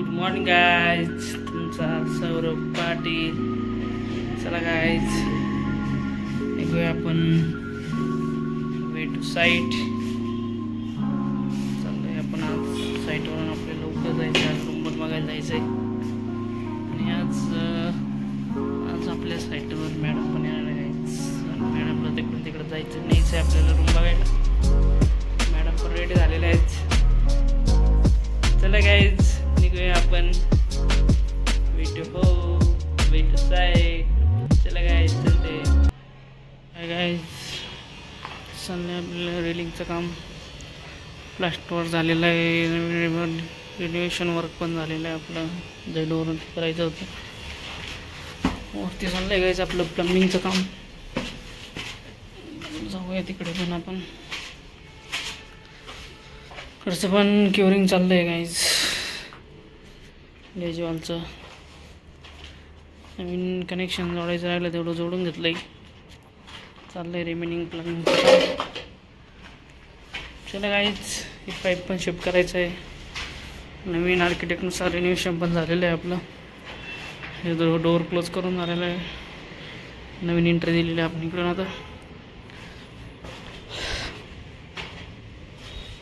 Good morning guys, तुमचा सौरभ पाटील. चला guys, निघूया आपण वे टू साईट. चाललोय आपण आज साईटवरून. आपल्याला लवकर जायचं, आज रूम पण बघायला जायचं आहे. आणि आज आपल्या साईटवर मॅडम पण येणार आहे गाइज. मॅडमला तिकडे जायचं नाहीच आहे आपल्याला रूम बघायला. मॅडम पण रेडी झालेले आहेत. चला गाइज, निघूया आपण वे टू साईट. चला गाइज, चलते. गाइज, चाललंय आपल्याला रेलिंगचं काम. प्लास्टरवर झालेलं आहे, रिनोव्हेशन वर्क पण झालेलं आहे. आपलं जेडवरून करायचं होतं. वरती चाललंय गाइज आपलं प्लंबिंगचं काम. जाऊया तिकडे पण आपण. कडचं पण क्युरिंग चाललंय गाइज. लेजवालचं नवीन कनेक्शन जोडायचं राहिलं, तेवढं जोडून घेतलंय. चाललंय रिमेनिंग प्लंबिंगचं काम. चला गाइज, ही पाईप पण शिफ्ट करायचं आहे. नवीन आर्किटेक्टनुसार रिनोव्हेशन पण झालेलं आहे आपलं. हे डोअर क्लोज करून झालेलं आहे. नवीन एंट्री दिलेली आहे आपण इकडून. आता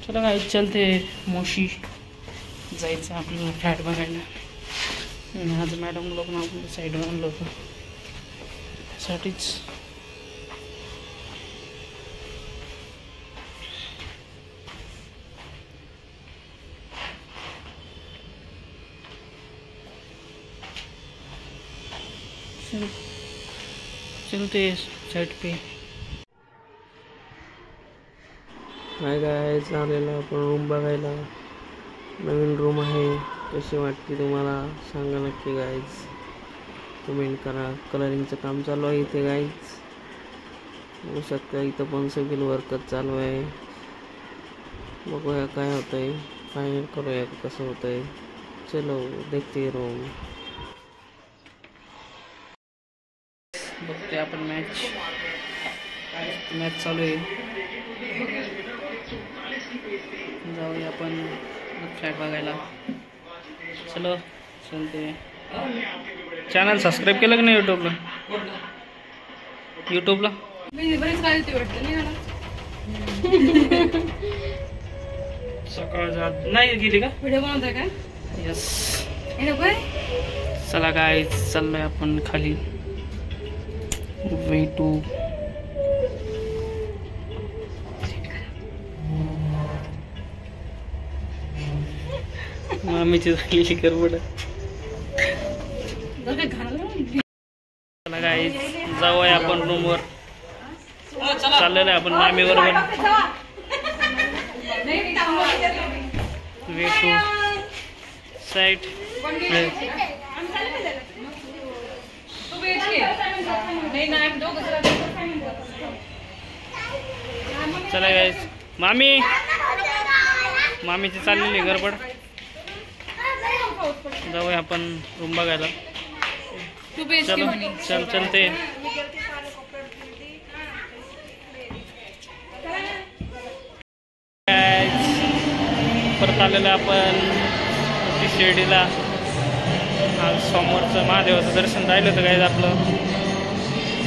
चला गाइज, चलते. मोशी जायचं आपल्याला फ्लॅट बघायला. आज मॅडम लोक आपण साईडवर आणलं होतं साठीच. चलते साइड पे. हाय गाइस, आलेलो आपण रूम बघायला. नवीन रूम आहे. कशी वाटते तुम्हाला सांगा नक्की गाइस, कमेंट करा. कलरिंगचं काम चालू आहे इथे गाइस. बघू शकता इथं पण सिव्हिल वर्कच चालू आहे. बघूया काय होतंय, फायनल करूया कसं होतंय. चलो देखते रूम. बघते आपण मॅच चालू आहे. जाऊया आपण फ्लॅट बघायला. चलो चलते. चॅनल सबस्क्राईब केलं की नाही यूट्यूबला? सकाळ नाही गेली का व्हिडिओ बनवताय का? यस. चला गाइस, चाललोय आपण खाली वे टू. मामीची झालेली करबड. चला गाइस, जाऊया आपण रूमवर. चाललेलं आहे आपण मामी बरोबर वे टू साईट. चला गाइस, मामीची चाललेली गडबड. जाऊया आपण रूम बघायला. चलो चलते. परत आलेलं आपण शिर्डीला. आज सोमवारचं महादेवाचं दर्शन राहिलं होतं गाइस आपलं.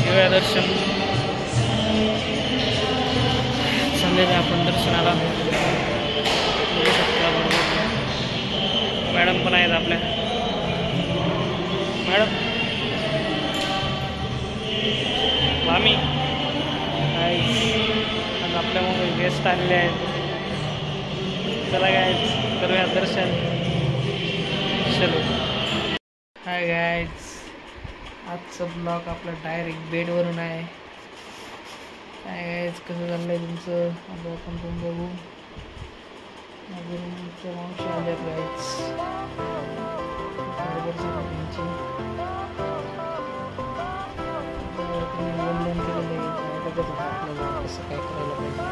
घेऊया दर्शन. चाललेलं आपण दर्शनाला. बघू शकता बरोबर मॅडम पण आहेत आपल्या. मॅडम, मामी आज आपल्या मग गेस्ट आलेले आहेत. चला गाइस, करूया दर्शन. चलो. हाय गाइस, आजचा ब्लॉग आपला डायरेक्ट बेडवरून आहे. काय गाइस, कसं चाललंय तुमचं? आता आपण रूम बघू. रूमच्या मावशी आल्या गाइस. वंदन केलेलं आहे. बघत होता आपल्याला कसं काय करायला पाहिजे.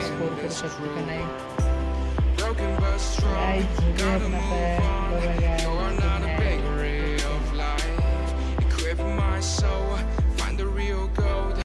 स्कोर करू शकतो का नाही. Guys, video apa? Bye bye guys. my soul.